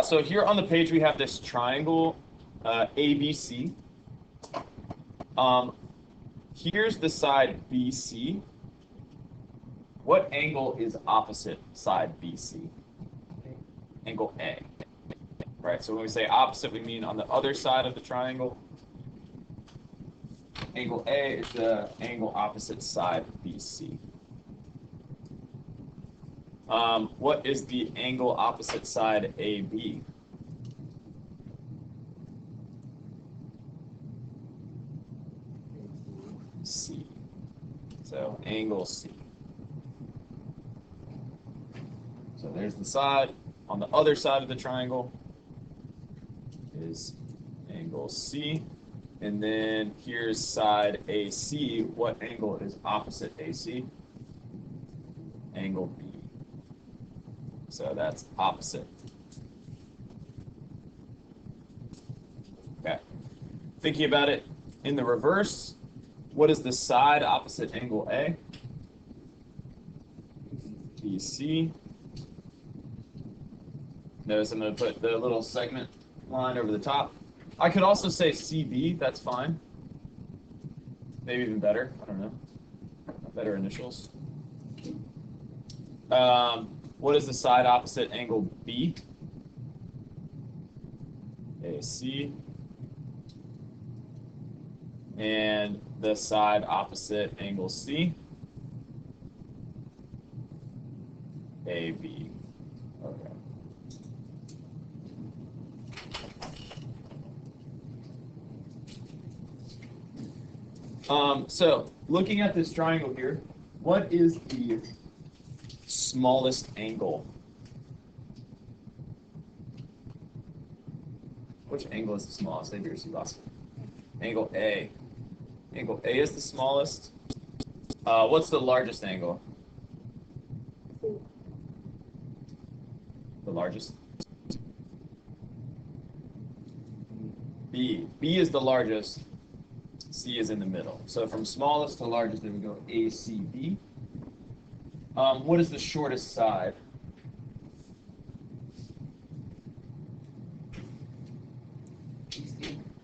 So here on the page we have this triangle ABC. Here's the side BC. What angle is opposite side BC? Angle A. Right, so when we say opposite, we mean on the other side of the triangle. Angle A is the angle opposite side BC. What is the angle opposite side AB? C. So angle C. So there's the side. On the other side of the triangle is angle C. And then here's side AC. What angle is opposite AC? Angle B. So that's opposite. Okay. Thinking about it in the reverse, what is the side opposite angle A? BC. Notice I'm going to put the little segment line over the top. I could also say CB, that's fine. Maybe even better, I don't know. Better initials. What is the side opposite angle B? AC. And the side opposite angle C? AB. Okay. So looking at this triangle here, what is the smallest angle? Which angle is the smallest? I hear you, boss. Angle A. Angle A is the smallest. What's the largest angle? The largest? B. B is the largest. C is in the middle. So from smallest to largest, then we go ACB. What is the shortest side?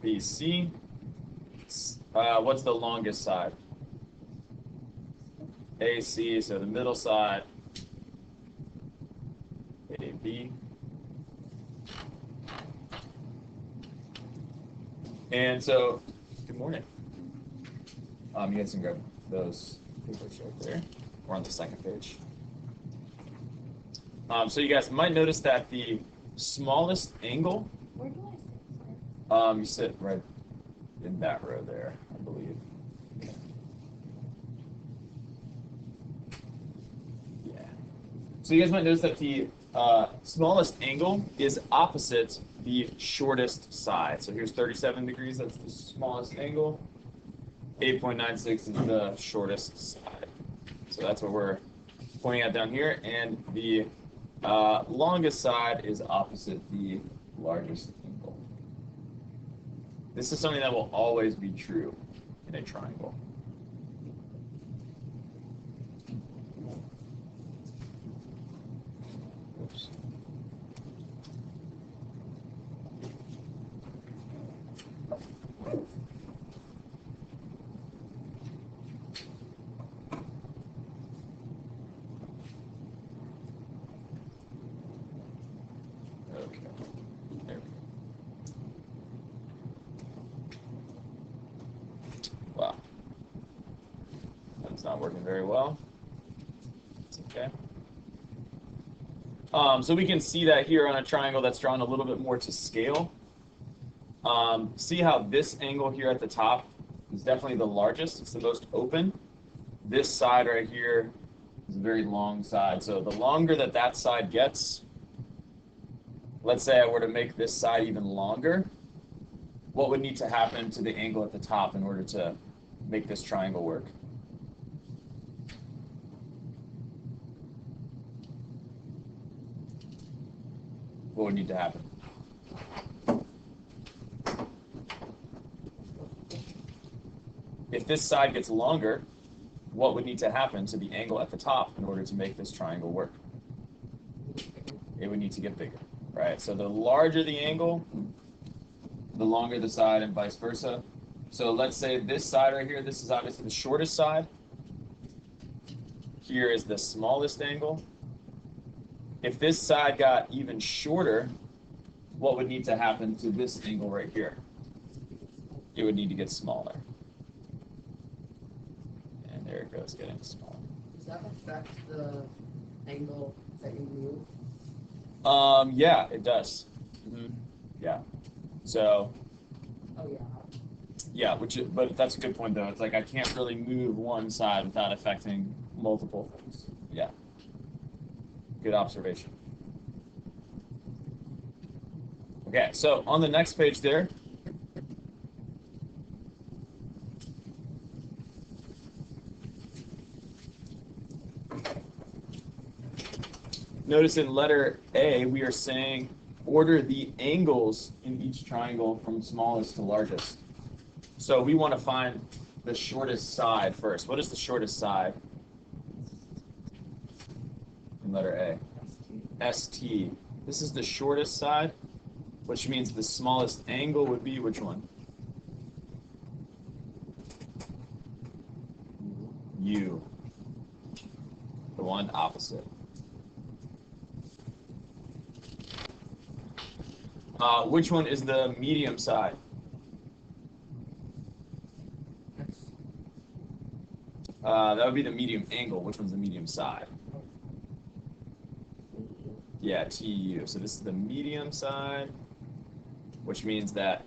BC. What's the longest side? AC, so the middle side. AB. And so, good morning. You guys can grab those papers right there. We're on the second page. So you guys might notice that the smallest angle. Where do I sit? You sit right in that row there, I believe. Yeah. So you guys might notice that the smallest angle is opposite the shortest side. So here's 37 degrees. That's the smallest angle. 8.96 is the shortest side. So that's what we're pointing at down here. And the longest side is opposite the largest angle. This is something that will always be true in a triangle. Oops. Okay. There we go. Wow. That's not working very well. It's okay. So we can see that here on a triangle that's drawn a little bit more to scale. See how this angle here at the top is definitely the largest. It's the most open. This side right here is a very long side. So the longer that that side gets, let's say I were to make this side even longer, what would need to happen to the angle at the top in order to make this triangle work? What would need to happen? If this side gets longer, what would need to happen to the angle at the top in order to make this triangle work? It would need to get bigger. right? So the larger the angle, the longer the side, and vice versa. So let's say this side right here, this is obviously the shortest side. Here is the smallest angle. If this side got even shorter, what would need to happen to this angle right here? It would need to get smaller. And there it goes, getting smaller. Does that affect the angle that you move? Yeah, it does. Yeah. So. Oh yeah. Yeah, but that's a good point though. It's like I can't really move one side without affecting multiple things. Yeah. Good observation. Okay, so on the next page there, notice in letter A, we are saying order the angles in each triangle from smallest to largest. So we want to find the shortest side first. What is the shortest side in letter A? ST. This is the shortest side, which means the smallest angle would be which one? U. The one opposite. Which one is the medium side? That would be the medium angle. Which one's the medium side? Yeah, TU. So this is the medium side, which means that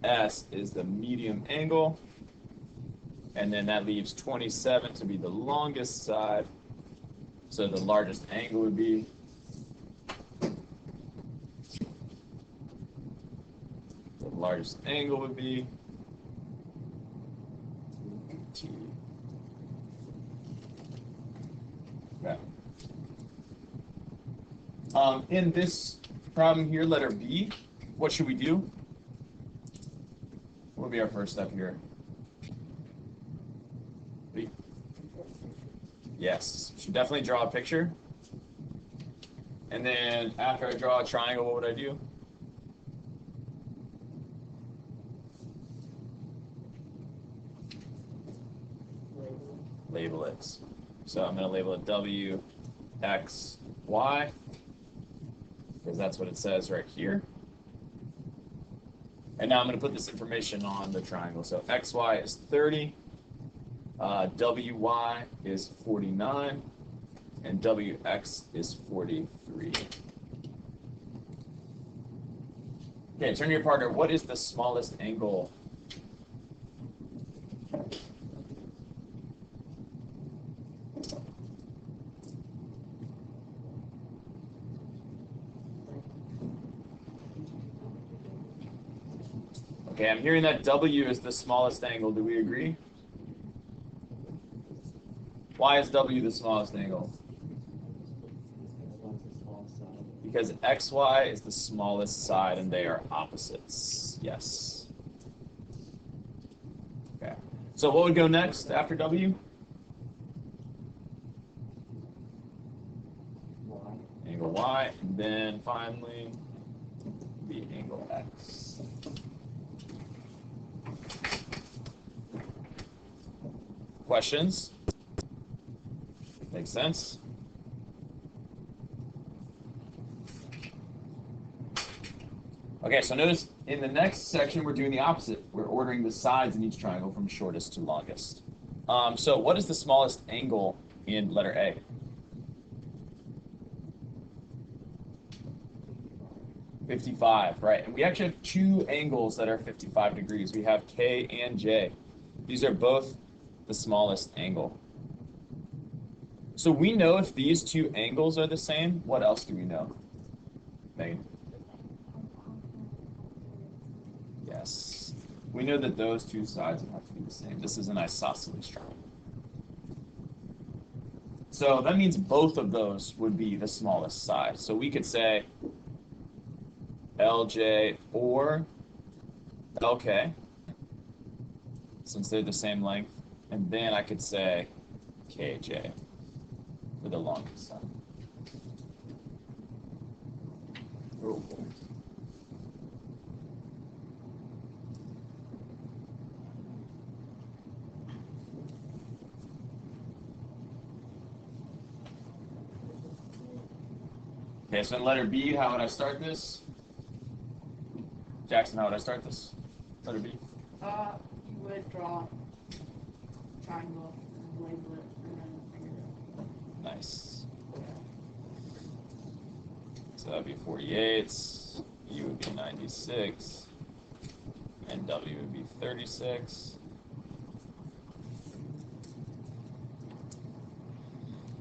S is the medium angle. And then that leaves 27 to be the longest side. So the largest angle would be T. Okay. In this problem here, letter B, what should we do? What would be our first step here? B. Yes, should definitely draw a picture. And then after I draw a triangle, what would I do? Label it. So I'm going to label it W, X, Y, because that's what it says right here. And now I'm going to put this information on the triangle. So XY is 30, WY is 49, and WX is 43. Okay, turn to your partner. What is the smallest angle? Okay, I'm hearing that W is the smallest angle. Do we agree? Why is W the smallest angle? Because XY is the smallest side and they are opposites. Yes. Okay. So what would go next after W? Angle Y, and then finally the angle X. Questions? Makes sense? Okay, so notice in the next section we're doing the opposite. We're ordering the sides in each triangle from shortest to longest. So what is the smallest angle in letter A? 55, right? And we actually have two angles that are 55 degrees. We have K and J. These are both the smallest angle. So we know if these two angles are the same. What else do we know? Megan? Yes. We know that those two sides would have to be the same. This is an isosceles triangle. So that means both of those would be the smallest side. So we could say LJ or LK, since they're the same length. And then I could say KJ for the longest side. Oh. Okay, so in letter B, how would I start this? Jackson, how would I start this? Letter B. You would draw triangle and label it and then figure it out. Nice. So that'd be 48. U would be 96. And W would be 36.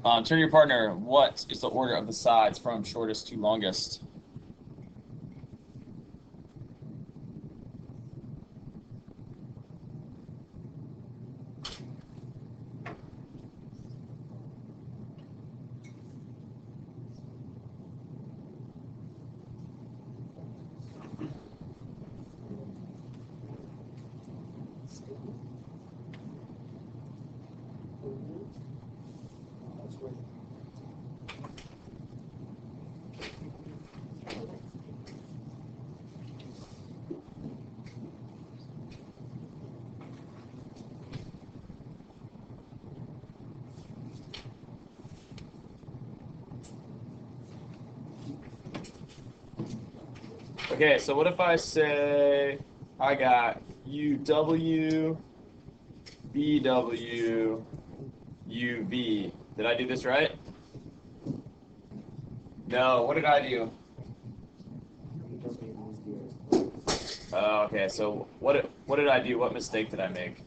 Turn to your partner. What is the order of the sides from shortest to longest? Okay, so what if I say I got UW, BW, UV. Did I do this right? No, what did I do? Oh, okay, so what did I do? What mistake did I make?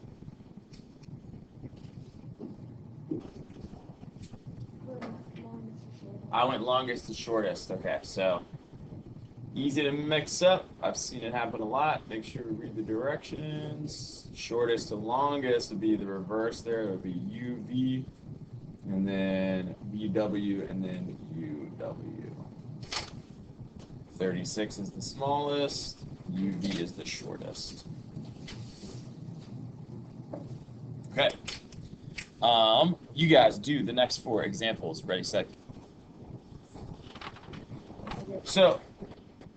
I went longest to shortest. Okay, so easy to mix up. I've seen it happen a lot. Make sure we read the directions. Shortest to longest would be the reverse there. It would be UV, and then BW, and then UW. 36 is the smallest. UV is the shortest. Okay. You guys do the next 4 examples. Ready, set. So,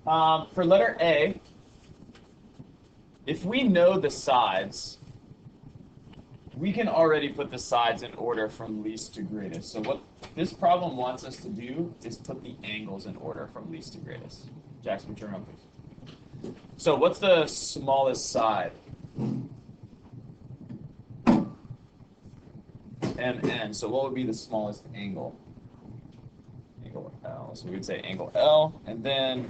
for letter A, if we know the sides, we can already put the sides in order from least to greatest. So what this problem wants us to do is put the angles in order from least to greatest. Jackson, turn on, please. So what's the smallest side? MN. So what would be the smallest angle? Angle L. So we would say angle L, and then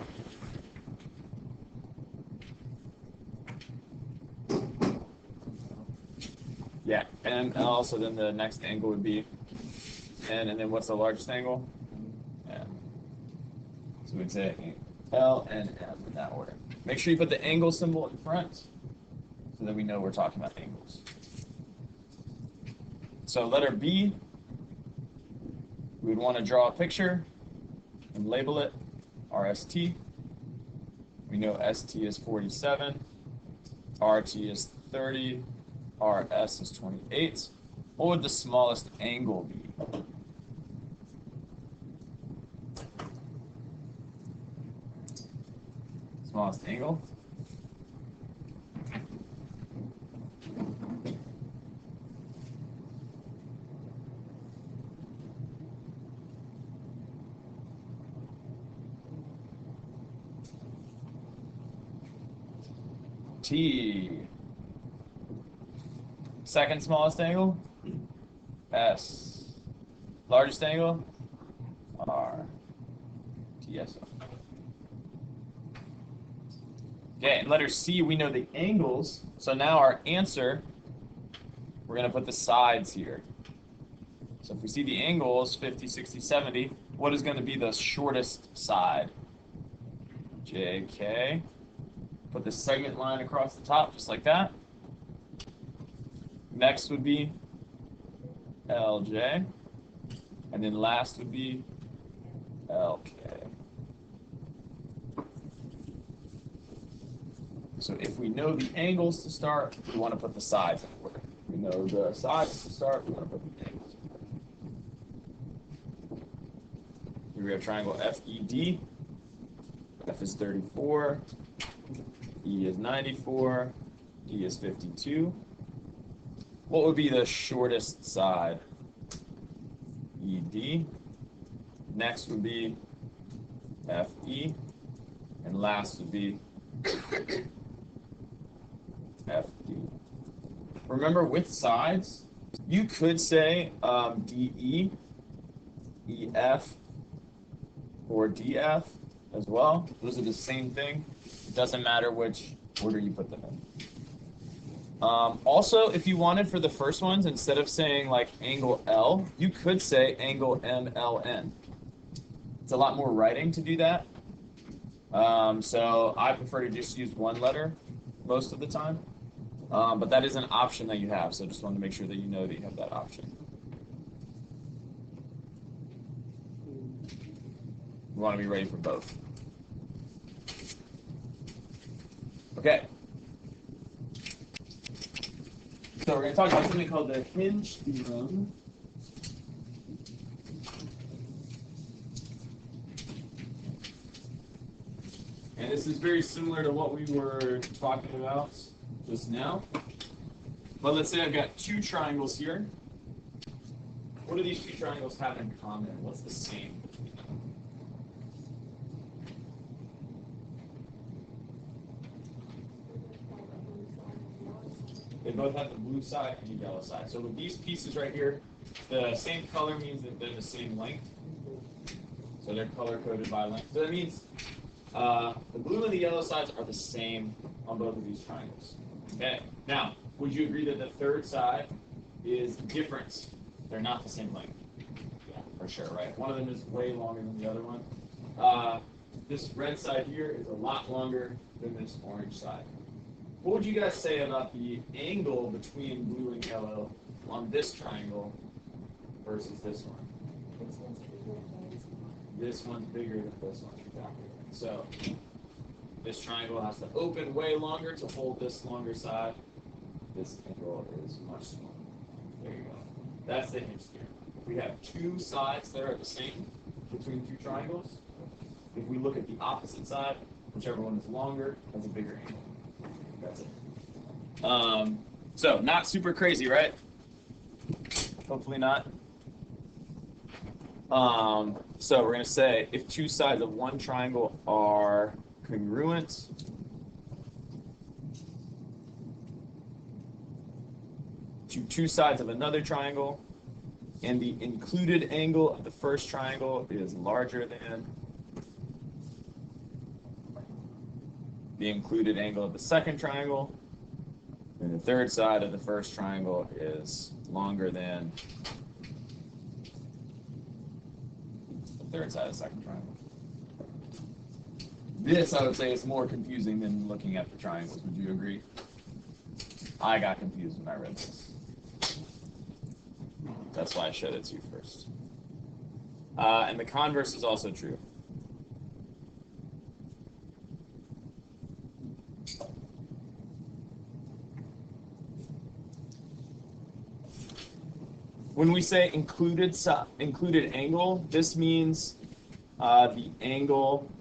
yeah, ML. So then the next angle would be N, and then what's the largest angle? M. So we'd say L and M in that order. Make sure you put the angle symbol in front, so that we know we're talking about angles. So letter B, we would want to draw a picture and label it RST. We know ST is 47, RT is 30, RS is 28. What would the smallest angle be? Smallest angle? T. Second smallest angle? S. Largest angle? R. TSO. Okay, in letter C, we know the angles. So now our answer, we're going to put the sides here. So if we see the angles, 50, 60, 70, what is going to be the shortest side? JK. Put the segment line across the top, just like that. Next would be LJ. And then last would be LK. So if we know the angles to start, we want to put the sides in order. We know the sides to start, we want to put the angles in order. Here we have triangle FED. F is 34, E is 94, D is 52. What would be the shortest side? ED. Next would be FE. And last would be FD. Remember, with sides, you could say DE, EF, or DF as well. Those are the same thing. It doesn't matter which order you put them in. Also, if you wanted for the first ones, instead of saying like angle L, you could say angle MLN. It's a lot more writing to do that. So I prefer to just use one letter most of the time. But that is an option that you have, so just wanted to make sure that you know that you have that option. You want to be ready for both. Okay. So we're going to talk about something called the hinge theorem. And this is very similar to what we were talking about just now. But let's say I've got two triangles here. What do these two triangles have in common? What's the same? They both have the blue side and the yellow side. So with these pieces right here, the same color means that they're the same length. So they're color-coded by length. So that means the blue and the yellow sides are the same on both of these triangles. Okay. Now, would you agree that the third side is different? They're not the same length. Yeah, for sure, right? One of them is way longer than the other one. This red side here is a lot longer than this orange side. What would you guys say about the angle between blue and yellow on this triangle versus this one? This one's bigger than this one. Exactly. So this triangle has to open way longer to hold this longer side. This angle is much smaller. There you go. That's the hinge theorem. We have two sides that are the same between two triangles. If we look at the opposite side, whichever one is longer has a bigger angle. That's it. So not super crazy, right? Hopefully not. So we're going to say if two sides of one triangle are congruent, to two sides of another triangle, and the included angle of the first triangle is larger than the included angle of the second triangle, and the third side of the first triangle is longer than the third side of the second triangle. This, I would say, is more confusing than looking at the triangles. Would you agree? I got confused when I read this. That's why I showed it to you first. And the converse is also true. When we say included angle, this means the angle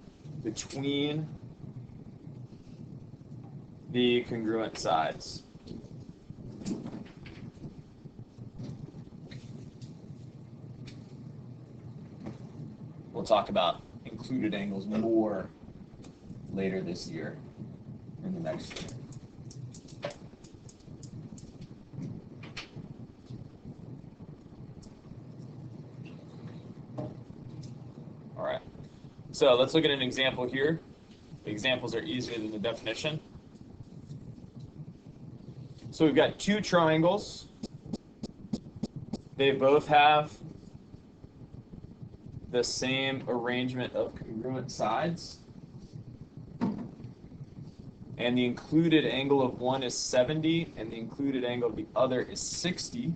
between the congruent sides. We'll talk about included angles more later this year, in the next year. All right, so let's look at an example here. The examples are easier than the definition. So we've got two triangles. They both have the same arrangement of congruent sides. And the included angle of one is 70, and the included angle of the other is 60.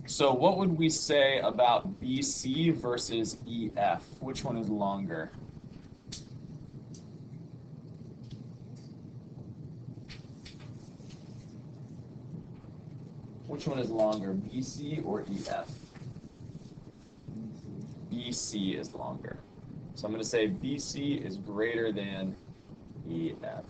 So what would we say about BC versus EF? Which one is longer? Which one is longer, BC or EF? BC is longer. So I'm going to say BC is greater than EF.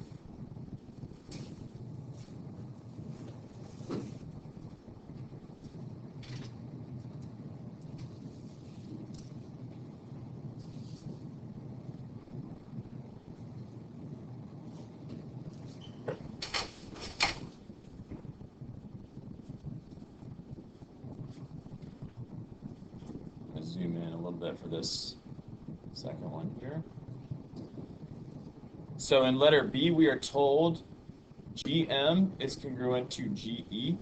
Zoom in a little bit for this second one here. So in letter B, we are told GM is congruent to GE,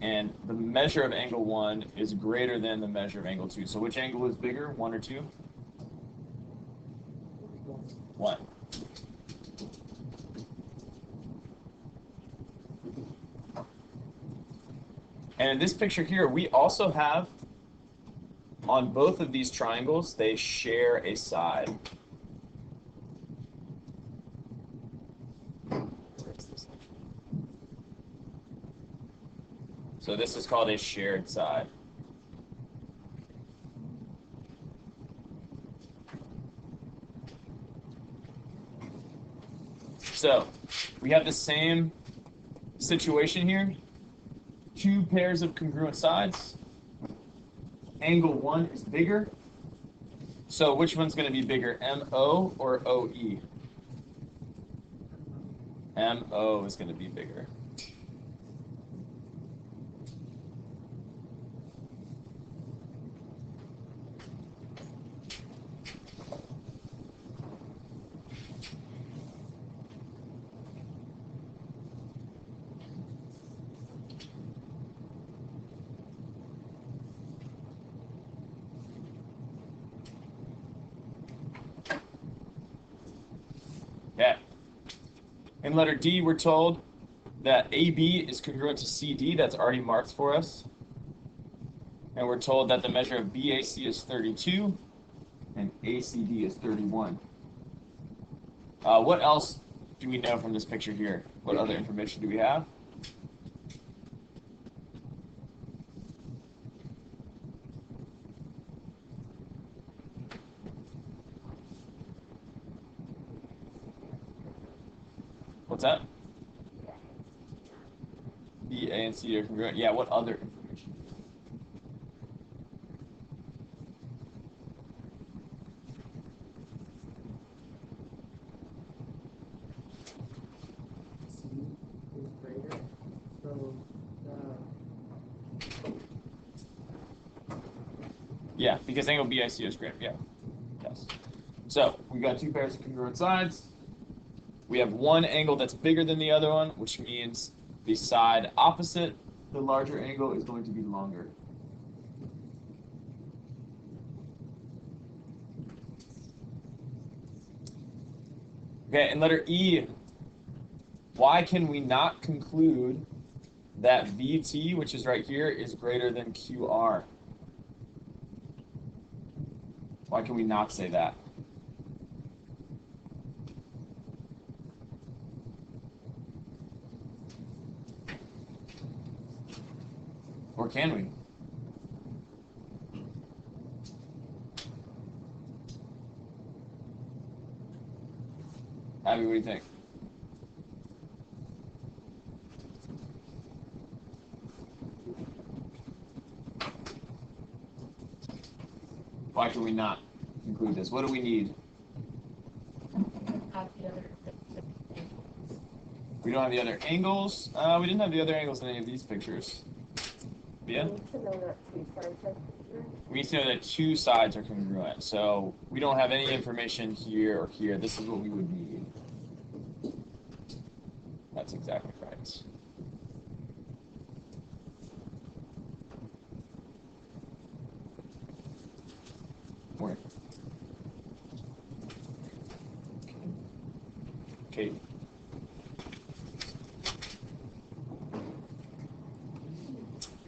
and the measure of angle 1 is greater than the measure of angle 2. So which angle is bigger, 1 or 2? 1. And in this picture here, we also have, on both of these triangles, they share a side. So this is called a shared side. So we have the same situation here. Two pairs of congruent sides. Angle 1 is bigger. So which one's going to be bigger, MO or OE? MO is going to be bigger. Okay. In letter D, we're told that AB is congruent to CD. That's already marked for us. And we're told that the measure of BAC is 32 and ACD is 31. What else do we know from this picture here? What other information do we have? What's that? B, A, and C are congruent. Yeah, what other information? C is greater, so Yeah, because angle BIC is greater. Yeah. Yes. So we got two pairs of congruent sides. We have one angle that's bigger than the other one, which means the side opposite the larger angle is going to be longer. Okay, and letter E, why can we not conclude that VT, which is right here, is greater than QR? Why can we not say that? Or can we? Abby, what do you think? Why can we not conclude this? What do we need? We don't have the other angles. We didn't have the other angles in any of these pictures. Yeah? We need to know that two sides are congruent. So we don't have any information here or here. This is what we would need. That's exactly right. Where? Okay.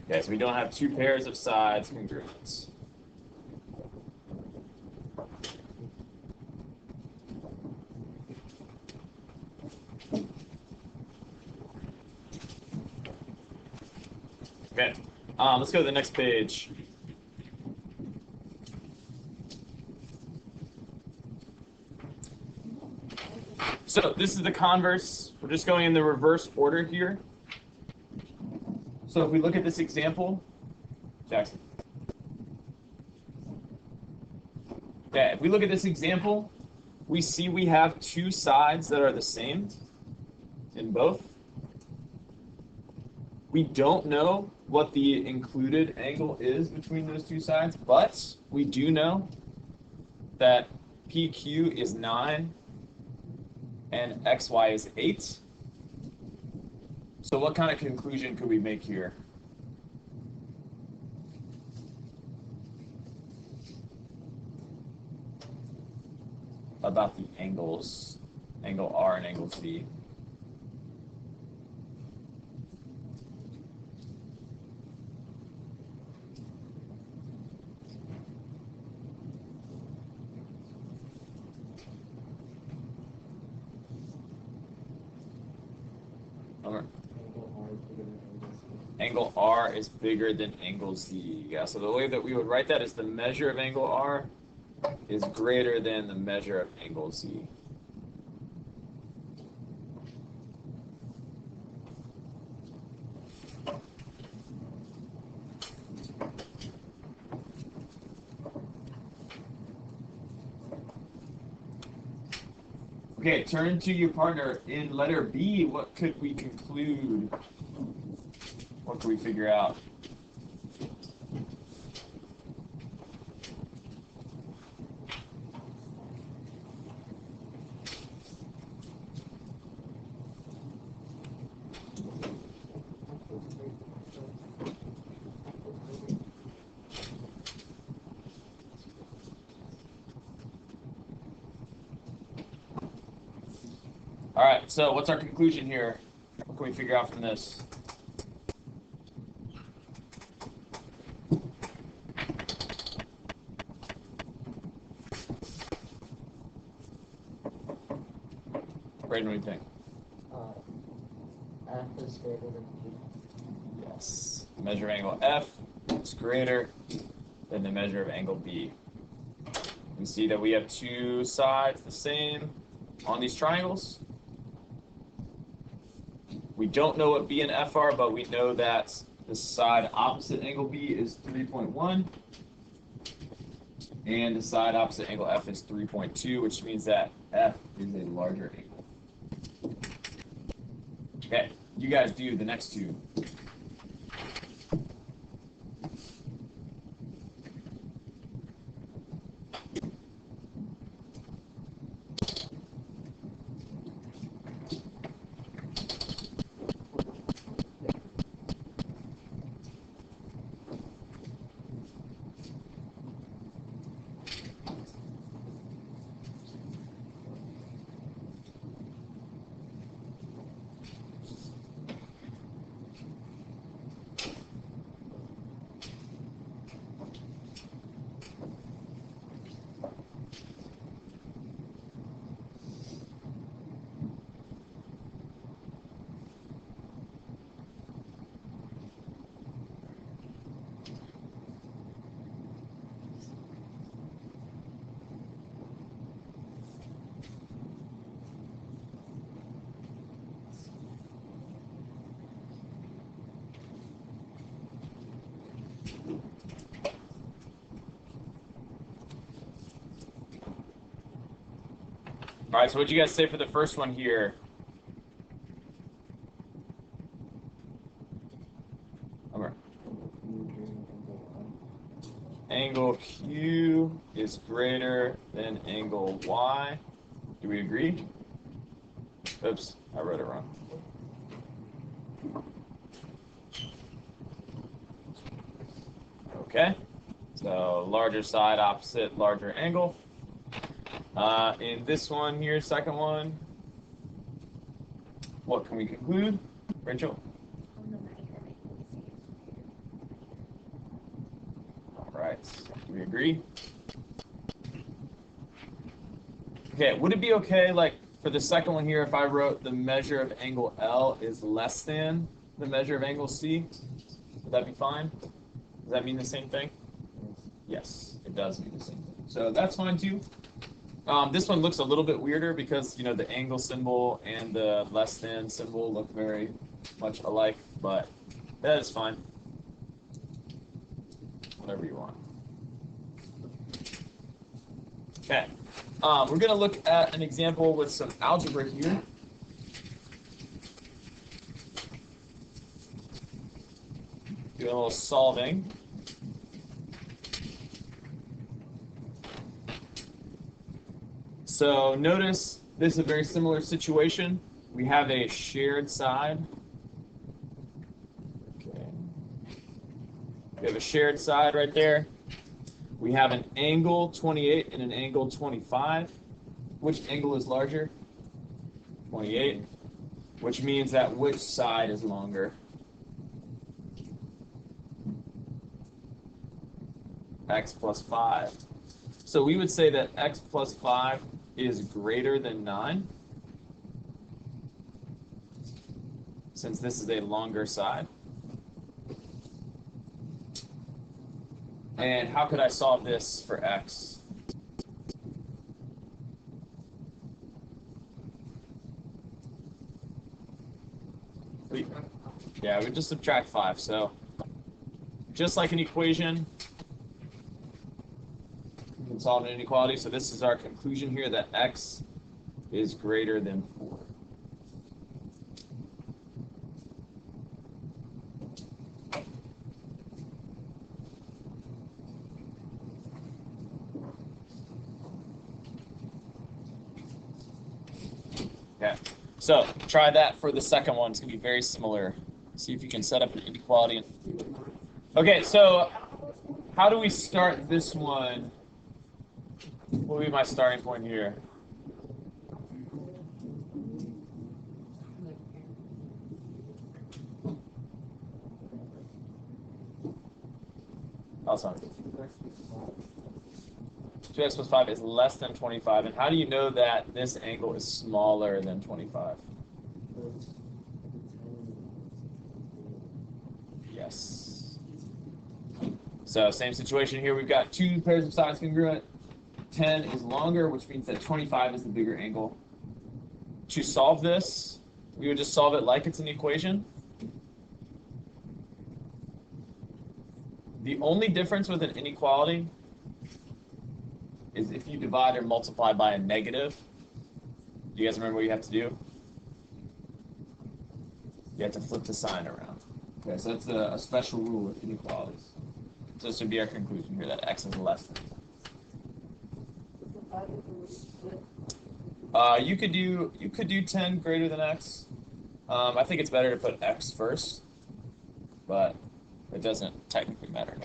Okay, so we don't have two pairs of sides congruent. Okay, let's go to the next page. So this is the converse. We're just going in the reverse order here. So if we look at this example, Jackson. Okay, if we look at this example, we see we have two sides that are the same in both. We don't know what the included angle is between those two sides, but we do know that PQ is 9 and XY is 8. So what kind of conclusion could we make here? About the angles, angle R and angle Z. Angle R is bigger than angle Z. Yeah, so the way that we would write that is the measure of angle R is greater than the measure of angle Z. Okay, turn to your partner. In letter B, what could we conclude? What could we figure out? All right, so what's our conclusion here? What can we figure out from this? Braden, what do you think? F is greater than P. Yes. The measure of angle F is greater than the measure of angle B. We see that we have two sides the same on these triangles. We don't know what B and F are, but we know that the side opposite angle B is 3.1, and the side opposite angle F is 3.2, which means that F is a larger angle. Okay, you guys do the next two. All right, so what'd you guys say for the first one here? Angle Q is greater than angle Y. Do we agree? Oops, I wrote it wrong. Okay, so larger side opposite larger angle. In this one here, second one, what can we conclude? Rachel? All right, do we agree? Okay, would it be okay, like, for the second one here, if I wrote the measure of angle L is less than the measure of angle C? Would that be fine? Does that mean the same thing? Yes, it does mean the same thing. So that's fine too. This one looks a little bit weirder because, you know, the angle symbol and the less than symbol look very much alike, but that is fine. Whatever you want. Okay. We're going to look at an example with some algebra here. Do a little solving. So notice this is a very similar situation. We have a shared side. Okay. We have a shared side right there. We have an angle 28 and an angle 25. Which angle is larger? 28. Which means that which side is longer? X plus 5. So we would say that x plus 5 is greater than 9, since this is a longer side. And how could I solve this for x? We just subtract 5. So just like an equation, we can solve an inequality. So this is our conclusion here, that x is greater than 4. Okay, so try that for the second one. It's going to be very similar. See if you can set up an inequality. Okay, so how do we start this one? What will be my starting point here? Awesome. 2x plus 5 is less than 25. And how do you know that this angle is smaller than 25? Yes. So same situation here. We've got two pairs of sides congruent. 10 is longer, which means that 25 is the bigger angle. To solve this, we would just solve it like it's an equation. The only difference with an inequality is if you divide or multiply by a negative. Do you guys remember what you have to do? You have to flip the sign around. Okay, so that's a special rule with inequalities. So this would be our conclusion here, that x is less than. You could do 10 greater than x. I think it's better to put x first, but it doesn't technically matter.